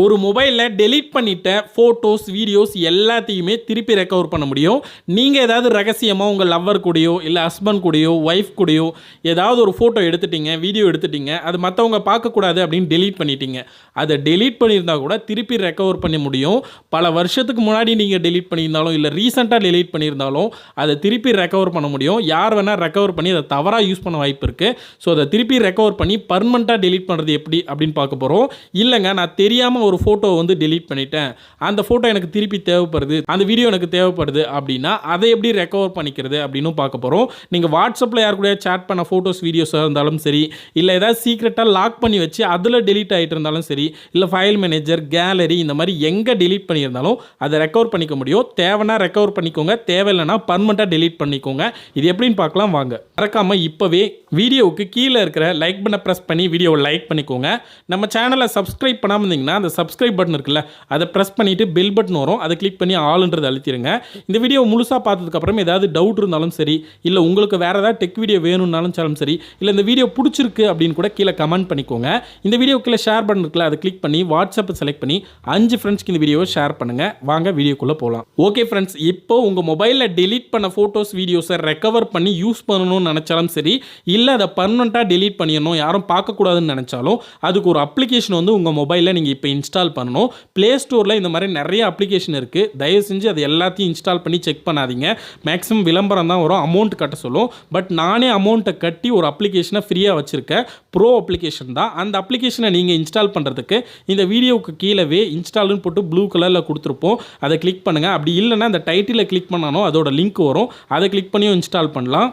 ஒரு மொபைலில் டெலீட் பண்ணிட்ட ஃபோட்டோஸ் வீடியோஸ் எல்லாத்தையுமே திருப்பி ரெக்கவர் பண்ண முடியும். நீங்கள் ஏதாவது ரகசியமாக உங்கள் லவ்வர் கூடயோ இல்லை ஹஸ்பண்ட் கூடயோ ஒய்ஃப் கூடயோ ஏதாவது ஒரு ஃபோட்டோ எடுத்துட்டீங்க, வீடியோ எடுத்துட்டீங்க, அது மற்றவங்க பார்க்கக்கூடாது அப்படின்னு டெலீட் பண்ணிட்டீங்க. அதை டெலீட் பண்ணியிருந்தால் கூட திருப்பி ரெக்கவர் பண்ண முடியும். பல வருஷத்துக்கு முன்னாடி நீங்கள் டெலீட் பண்ணியிருந்தாலும் இல்லை ரீசெண்டாக டெலீட் பண்ணியிருந்தாலும் அதை திருப்பி ரெக்கவர் பண்ண முடியும். யார் வேணால் ரெக்கவர் பண்ணி அதை தவறாக யூஸ் பண்ண வாய்ப்பு இருக்குது. ஸோ அதை திருப்பி ரெக்கவர் பண்ணி பர்மனெண்ட்டாக டெலீட் பண்ணுறது எப்படி அப்படின்னு பார்க்க போகிறோம். இல்லைங்க, நான் தெரியாமல் ஒரு ஃபோட்டோ வந்து டெலீட் பண்ணிட்டேன், அந்த ஃபோட்டோ எனக்கு திருப்பி தேவைப்படுது, அந்த வீடியோ எனக்கு தேவைப்படுது அப்படின்னா அதை எப்படி ரெக்கவர் பண்ணிக்கிறது அப்படின்னு பார்க்க போகிறோம். நீங்கள் வாட்ஸ்அப்பில் யார் கூட சேட் பண்ண ஃபோட்டோஸ் வீடியோஸாக இருந்தாலும் சரி, இல்லை ஏதாவது சீக்ரெட்டாக லாக் பண்ணி வச்சு அதில் டெலீட் ஆகிட்டு இருந்தாலும் சரி, இல்லை ஃபைல் மேனேஜர், கேலரி இந்த மாதிரி எங்கே டெலீட் பண்ணியிருந்தாலும் அதை ரெக்கவர் பண்ணிக்க முடியும். தேவைன்னா ரெக்கவர் பண்ணிக்கோங்க, தேவையில்லைன்னா பர்மனெண்ட்டாக டெலீட் பண்ணிக்கோங்க. இது எப்படின்னு பார்க்கலாம் வாங்க. மறக்காமல் இப்போவே வீடியோவுக்கு கீழே இருக்கிற லைக் பட்டனை ப்ரெஸ் பண்ணி வீடியோவை லைக் பண்ணிக்கோங்க. நம்ம சேனலை சப்ஸ்கிரைப் பண்ணாமல் இருந்தீங்கன்னா அந்த சப்ஸ்கிரைப் பட்டன் இருக்குல்ல, அதை ப்ரெஸ் பண்ணிவிட்டு பெல் பட்டன் வரும், அதை கிளிக் பண்ணி ஆல்ன்றது அழுத்திடுங்க. இந்த வீடியோ முழுசாக பார்த்ததுக்கப்புறம் ஏதாவது டவுட் இருந்தாலும் சரி, இல்லை உங்களுக்கு வேறு ஏதாவது டெக் வீடியோ வேணும்னாலும் சரி, இல்லை இந்த வீடியோ பிடிச்சிருக்கு அப்படின்னு கூட கீழே கமெண்ட் பண்ணிக்கோங்க. இந்த வீடியோ கீழே ஷேர் பட்டன் இருக்குல்ல, அதை கிளிக் பண்ணி வாட்ஸ்அப்பை செலக்ட் பண்ணி 5 ஃப்ரெண்ட்ஸ்க்கு இந்த வீடியோவை ஷேர் பண்ணுங்கள். வாங்க வீடியோக்குள்ளே போகலாம். ஓகே ஃப்ரெண்ட்ஸ், இப்போ உங்கள் மொபைலில் டெலீட் பண்ண ஃபோட்டோஸ் வீடியோஸை ரெக்கவர் பண்ணி யூஸ் பண்ணணும்னு நினச்சாலும் சரி, இல்லை அதை பர்மனெண்ட்டாக டெலீட் பண்ணிடணும், யாரும் பார்க்கக்கூடாதுன்னு நினச்சாலும் அதுக்கு ஒரு அப்ளிகேஷன் வந்து உங்கள் மொபைலில் நீங்கள் இப்போ இன்ஸ்டால் பண்ணணும். ப்ளே ஸ்டோரில் இந்த மாதிரி நிறைய அப்ளிகேஷன் இருக்குது. தயவு செஞ்சு அது எல்லாத்தையும் இன்ஸ்டால் பண்ணி செக் பண்ணாதீங்க. மேக்ஸிமம் விளம்பரம் தான் வரும், அமௌண்ட் கட்ட சொல்லும். பட் நானே அமௌண்ட்டை கட்டி ஒரு அப்ளிகேஷனை ஃப்ரீயாக வச்சுருக்கேன். ப்ரோ அப்ளிகேஷன் தான். அந்த அப்ளிகேஷனை நீங்கள் இன்ஸ்டால் பண்ணுறதுக்கு இந்த வீடியோவுக்கு கீழே இன்ஸ்டால்னு போட்டு ப்ளூ கலரில் கொடுத்துருப்போம், அதை கிளிக் பண்ணுங்கள். அப்படி இல்லைன்னா அந்த டைட்டிலை கிளிக் பண்ணாலும் அதோட லிங்க் வரும், அதை கிளிக் பண்ணியும் இன்ஸ்டால் பண்ணலாம்.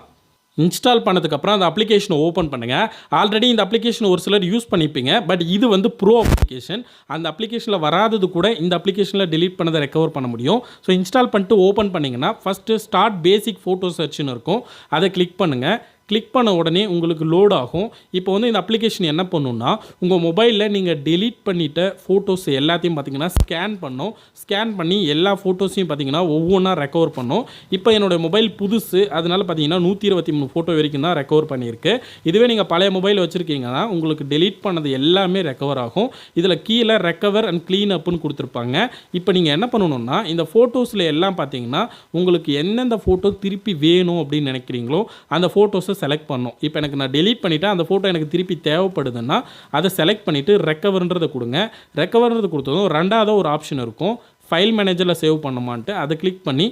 இன்ஸ்டால் பண்ணதுக்கப்புறம் அந்த அப்ளிகேஷனை ஓப்பன் பண்ணுங்கள். ஆல்ரெடி இந்த அப்ளிகேஷன் ஒரு சிலர் யூஸ் பண்ணிப்பீங்க, பட் இது வந்து ப்ரோ அப்ளிகேஷன். அந்த அப்ளிகேஷனில் வராதது கூட இந்த அப்ளிகேஷனில் டெலீட் பண்ணதை ரெக்கவர் பண்ண முடியும். ஸோ இன்ஸ்டால் பண்ணிட்டு ஓப்பன் பண்ணிங்கன்னா ஃபஸ்ட்டு ஸ்டார்ட் பேசிக் ஃபோட்டோ சர்ச்னு இருக்கும், அதை கிளிக் பண்ணுங்கள். கிளிக் பண்ண உடனே உங்களுக்கு லோட் ஆகும். இப்போ வந்து இந்த அப்ளிகேஷன் என்ன பண்ணுன்னா, உங்கள் மொபைலில் நீங்கள் டெலீட் பண்ணிட்ட ஃபோட்டோஸ் எல்லாத்தையும் பார்த்தீங்கன்னா ஸ்கேன் பண்ணும். ஸ்கேன் பண்ணி எல்லா ஃபோட்டோஸையும் பார்த்தீங்கன்னா ஒவ்வொன்றா ரெக்கவர் பண்ணும். இப்போ என்னோடய மொபைல் புதுசு, அதனால் பார்த்தீங்கன்னா 123 ஃபோட்டோ வரைக்கும் தான் ரெக்கவர் பண்ணியிருக்கு. இதுவே நீங்கள் பழைய மொபைல் வச்சுருக்கீங்கன்னா உங்களுக்கு டெலீட் பண்ணது எல்லாமே ரெக்கவர் ஆகும். இதில் கீழே ரெக்கவர் அண்ட் க்ளீன் அப்னு கொடுத்துருப்பாங்க. இப்போ நீங்கள் என்ன பண்ணணும்னா, இந்த ஃபோட்டோஸில் எல்லாம் பார்த்தீங்கன்னா உங்களுக்கு எந்தெந்த ஃபோட்டோ திருப்பி வேணும் அப்படின்னு நினைக்கிறீங்களோ அந்த ஃபோட்டோஸை செலக்ட் பண்ணணும். இப்போ எனக்கு நான் டெலீட் பண்ணிட்டேன், அந்த ஃபோட்டோ எனக்கு திருப்பி தேவைப்படுதுன்னா அதை செலக்ட் பண்ணிவிட்டு ரெக்கவர்ன்றதை கொடுங்க. ரெக்கவர்ன்றது கொடுத்ததும் ரெண்டாவது ஒரு ஆப்ஷன் இருக்கும், ஃபைல் மேனேஜரில் சேவ் பண்ணுமான்ட்டு. அதை கிளிக் பண்ணி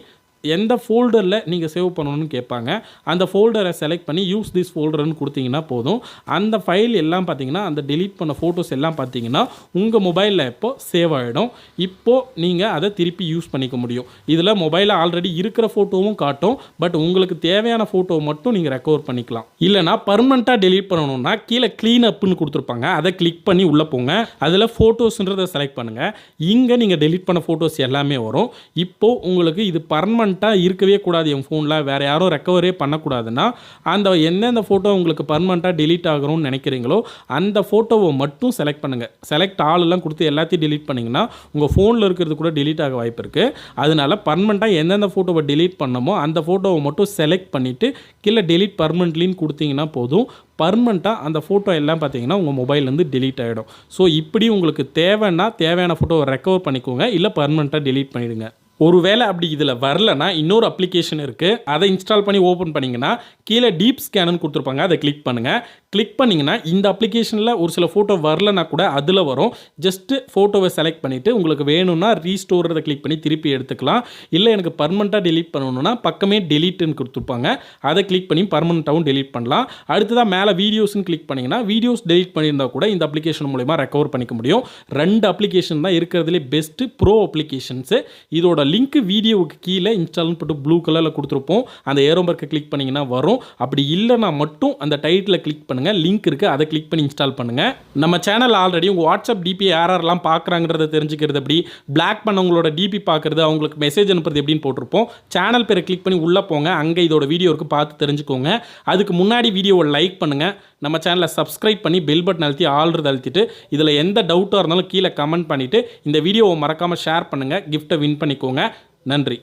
எந்த ஃபோல்டரில் நீங்கள் சேவ் பண்ணணும்னு கேட்பாங்க. அந்த ஃபோல்டரை செலக்ட் பண்ணி யூஸ் திஸ் ஃபோல்டர்னு கொடுத்தீங்கன்னா போதும். அந்த ஃபைல் எல்லாம் பார்த்தீங்கன்னா, அந்த டெலீட் பண்ண ஃபோட்டோஸ் எல்லாம் பார்த்தீங்கன்னா உங்கள் மொபைலில் இப்போது சேவ் ஆகிடும். இப்போது நீங்கள் அதை திருப்பி யூஸ் பண்ணிக்க முடியும். இதில் மொபைலில் ஆல்ரெடி இருக்கிற ஃபோட்டோவும் காட்டும், பட் உங்களுக்கு தேவையான ஃபோட்டோ மட்டும் நீங்கள் ரெக்கவர் பண்ணிக்கலாம். இல்லைனா பர்மனெண்ட்டாக டெலீட் பண்ணணும்னா கீழே க்ளீன் அப்னு கொடுத்துருப்பாங்க, அதை கிளிக் பண்ணி உள்ளே போங்க. அதில் ஃபோட்டோஸ்ன்றதை செலக்ட் பண்ணுங்கள். இங்கே நீங்கள் டெலீட் பண்ண ஃபோட்டோஸ் எல்லாமே வரும். இப்போது உங்களுக்கு இது பர்மனெண்ட் இருக்கவே கூடாது, என் ஃபோனில் வேறு யாரும் ரெக்கவரே பண்ணக்கூடாதுன்னா அந்த எந்தெந்த ஃபோட்டோ உங்களுக்கு பர்மனெண்ட்டாக டெலீட் ஆகணும்னு நினைக்கிறீங்களோ அந்த ஃபோட்டோவை மட்டும் செலக்ட் பண்ணுங்கள். செலக்ட் ஆளெல்லாம் கொடுத்து எல்லாத்தையும் டெலீட் பண்ணிங்கன்னா உங்கள் ஃபோனில் இருக்கிறது கூட டெலீட் ஆக வாய்ப்பு இருக்குது. அதனால பர்மனெண்ட்டாக எந்தெந்த ஃபோட்டோவை டெலீட் பண்ணமோ அந்த ஃபோட்டோவை மட்டும் செலக்ட் பண்ணிவிட்டு கீழே டெலீட் பர்மனெண்ட்லின்னு கொடுத்தீங்கன்னா போதும். பர்மனெண்ட்டாக அந்த ஃபோட்டோ எல்லாம் பார்த்தீங்கன்னா உங்கள் மொபைல்லேருந்து டெலீட் ஆகிடும். ஸோ இப்படி உங்களுக்கு தேவையான ஃபோட்டோவை ரெக்கவர் பண்ணிக்கோங்க, இல்லை பர்மனெண்ட்டாக டெலீட் பண்ணிவிடுங்க. ஒருவேளை அப்படி இதில் வரலன்னா இன்னொரு அப்ளிகேஷன் இருக்குது, அதை இன்ஸ்டால் பண்ணி ஓப்பன் பண்ணிங்கன்னா கீழே டீப் ஸ்கேனுன்னு கொடுத்துருப்பாங்க, அதை கிளிக் பண்ணுங்கள். கிளிக் பண்ணிங்கன்னா இந்த அப்ளிகேஷனில் ஒரு சில ஃபோட்டோ வரலன்னா கூட அதில் வரும். ஜஸ்ட்டு ஃபோட்டோவை செலக்ட் பண்ணிவிட்டு உங்களுக்கு வேணும்னா ரீஸ்டோர்றதை கிளிக் பண்ணி திருப்பி எடுத்துக்கலாம். இல்லை எனக்கு பர்மனெண்ட்டாக டெலீட் பண்ணணும்னா பக்கமே டெலீட்டுன்னு கொடுத்துருப்பாங்க, அதை கிளிக் பண்ணி பர்மனெண்ட்டாகவும் டெலீட் பண்ணலாம். அடுத்ததாக மேலே வீடியோஸ்ன்னு கிளிக் பண்ணிங்கன்னா வீடியோஸ் டெலீட் பண்ணியிருந்தால் கூட இந்த அப்ளிகேஷன் மூலமா ரெக்கவர் பண்ணிக்க முடியும். 2 அப்ளிகேஷன் தான் இருக்கிறதுலே பெஸ்ட்டு ப்ரோ அப்ளிகேஷன்ஸு. இதோட லிங்க் வீடியோவுக்கு கீழே இன்ஸ்டால்னு போட்டு ப்ளூ கலரில் கொடுத்துருப்போம், அந்த ஏரோ மார்க்கை கிளிக் பண்ணிங்கன்னா வரும். அப்படி இல்லைனா மட்டும் அந்த டைட்டிலை கிளிக் பண்ணுங்கள், லிங்க் இருக்குது, அதை கிளிக் பண்ணி இன்ஸ்டால் பண்ணுங்கள். நம்ம சேனல் ஆல்ரெடி உங்கள் வாட்ஸ்அப் டிபி யாரெல்லாம் பார்க்குறாங்கிறத தெரிஞ்சுக்கிறது எப்படி, பிளாக் பண்ணவங்களோட டிபி பார்க்குறது, அவங்களுக்கு மெசேஜ் அனுப்புறது எப்படின்னு போட்டிருப்போம். சேனல் பேரை கிளிக் பண்ணி உள்ளே போங்க, அங்கே இதோட வீடியோ இருக்குது, பார்த்து தெரிஞ்சுக்கோங்க. அதுக்கு முன்னாடி வீடியோவை லைக் பண்ணுங்கள், நம்ம சேனலை சப்ஸ்கிரைப் பண்ணி பெல் பட்டன் அழுத்தி ஆல்ரெடி அழுத்திட்டு இதில் எந்த டவுட்டாக இருந்தாலும் கீழே கமெண்ட் பண்ணிவிட்டு இந்த வீடியோவை மறக்காமல் ஷேர் பண்ணுங்கள், கிஃப்ட்டை வின் பண்ணிக்கோங்க. நன்றி.